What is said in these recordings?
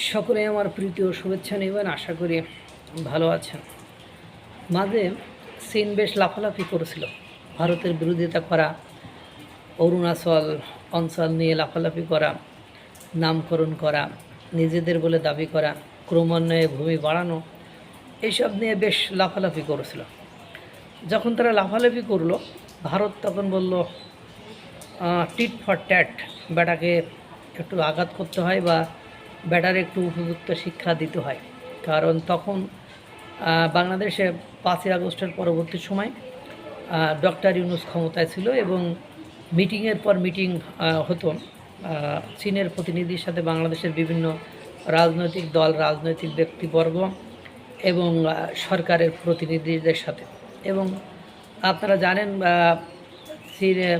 সকলে আমার প্রীতি ও শুভেচ্ছা নেবেন, আশা করি ভালো আছেন। মাঝে চীন বেশ লাফালাফি করেছিল, ভারতের বিরোধিতা করা, অরুণাচল অঞ্চল নিয়ে লাফালাফি করা, নামকরণ করা, নিজেদের বলে দাবি করা, ক্রমান্বয়ে ভূমি বাড়ানো, এইসব নিয়ে বেশ লাফালাফি করেছিল। যখন তারা লাফালাফি করলো, ভারত তখন বলল টিট ফর ট্যাট, বেটাকে একটু আঘাত করতে হয় বা ব্যাটার একটু উপযুক্ত শিক্ষা দিতে হয়। কারণ তখন বাংলাদেশে 5ই আগস্টের পরবর্তী সময় ডক্টর ইউনূস ক্ষমতায় ছিল এবং মিটিংয়ের পর মিটিং হতো চীনের প্রতিনিধির সাথে বাংলাদেশের বিভিন্ন রাজনৈতিক দল, রাজনৈতিক ব্যক্তিবর্গ এবং সরকারের প্রতিনিধিদের সাথে। এবং আপনারা জানেন চীনে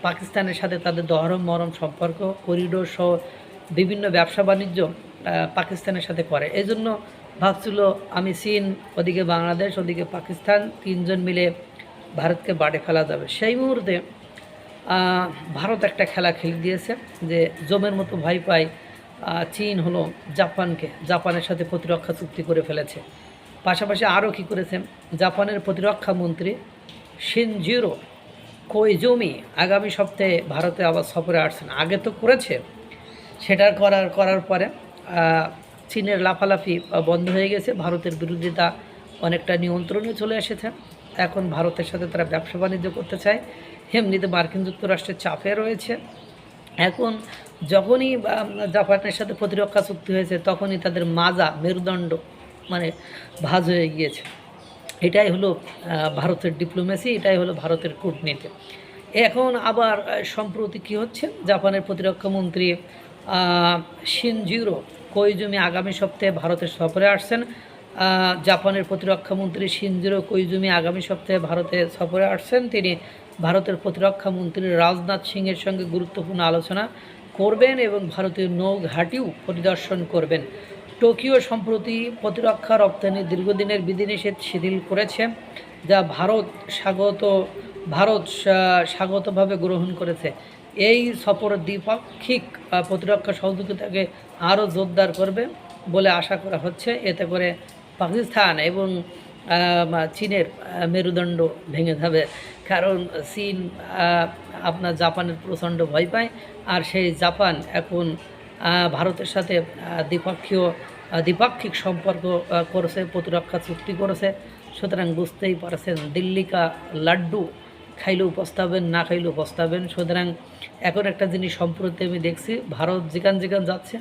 পাকিস্তানের সাথে তাদের দহরম মরম সম্পর্ক, করিডোর সহ বিভিন্ন ব্যবসা বাণিজ্য পাকিস্তানের সাথে করে। এই জন্য ভাবছিল আমি চীন, ওদিকে বাংলাদেশ, ওদিকে পাকিস্তান, তিনজন মিলে ভারতকে বাড়ে ফেলা যাবে। সেই মুহূর্তে ভারত একটা খেলা খেলে দিয়েছে যে জমের মতো ভয় পায় চীন হলো জাপানের সাথে প্রতিরক্ষা চুক্তি করে ফেলেছে। পাশাপাশি আরও কী করেছে, জাপানের প্রতিরক্ষা মন্ত্রী শিনজিরো কোইজুমি আগামী সপ্তাহে ভারতে আবার সফরে আসছেন। আগে তো করেছে, সেটা করার পরে চীনের লাফালাফি বন্ধ হয়ে গেছে, ভারতের বিরোধিতা অনেকটা নিয়ন্ত্রণে চলে এসেছে। এখন ভারতের সাথে তারা ব্যবসা বাণিজ্য করতে চায়, এমনিতে মার্কিন যুক্তরাষ্ট্রের চাপে রয়েছে। এখন যখনই জাপানের সাথে প্রতিরক্ষা চুক্তি হয়েছে, তখনই তাদের মাজা মেরুদণ্ড মানে ভাঁজ হয়ে গিয়েছে। এটাই হলো ভারতের ডিপ্লোমেসি, এটাই হলো ভারতের কূটনীতি। এখন আবার সম্প্রতি কী হচ্ছে, জাপানের প্রতিরক্ষামন্ত্রী শিনজিরো কোইজুমি আগামী সপ্তাহে ভারতের সফরে আসছেন। জাপানের প্রতিরক্ষামন্ত্রী শিনজিরো কোইজুমি আগামী সপ্তাহে ভারতে সফরে আসছেন। তিনি ভারতের প্রতিরক্ষামন্ত্রী রাজনাথ সিংয়ের সঙ্গে গুরুত্বপূর্ণ আলোচনা করবেন এবং ভারতীয় নৌঘাটিও পরিদর্শন করবেন। টোকিও সম্প্রতি প্রতিরক্ষা রপ্তানি দীর্ঘদিনের বিধিনিষেধ শিথিল করেছে, যা ভারত স্বাগতভাবে গ্রহণ করেছে। এই সফর দ্বিপাক্ষিক প্রতিরক্ষা সহযোগিতাকে আরও জোরদার করবে বলে আশা করা হচ্ছে। এতে করে পাকিস্তান এবং চীনের মেরুদণ্ড ভেঙে যাবে। কারণ চীন আপনার জাপানের প্রচণ্ড ভয় পায়, আর সেই জাপান এখন ভারতের সাথে দ্বিপাক্ষিক সম্পর্ক করেছে, প্রতিরক্ষা চুক্তি করেছে। সুতরাং বুঝতেই পারছেন, দিল্লি কা লাড্ডু খাইলেও পস্তাবেন, না খাইলেও পস্তাবেন। সুতরাং এখন একটা জিনিস সম্প্রতি আমি দেখছি, ভারত যেখান যাচ্ছে,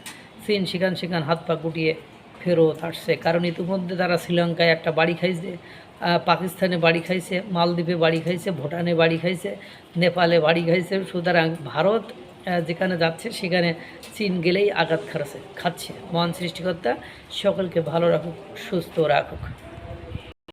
চীন সেখান হাত পা গুটিয়ে ফেরত আসছে। কারণ ইতিমধ্যে তারা শ্রীলঙ্কায় একটা বাড়ি খাইছে, পাকিস্তানে বাড়ি খাইছে, মালদ্বীপে বাড়ি খাইছে, ভুটানে বাড়ি খাইছে, নেপালে বাড়ি খাইছে। সুতরাং ভারত যেখানে যাচ্ছে সেখানে চীন গেলেই আঘাত খাচ্ছে। মহান সৃষ্টিকর্তা সকলকে ভালো রাখুক, সুস্থ রাখুক।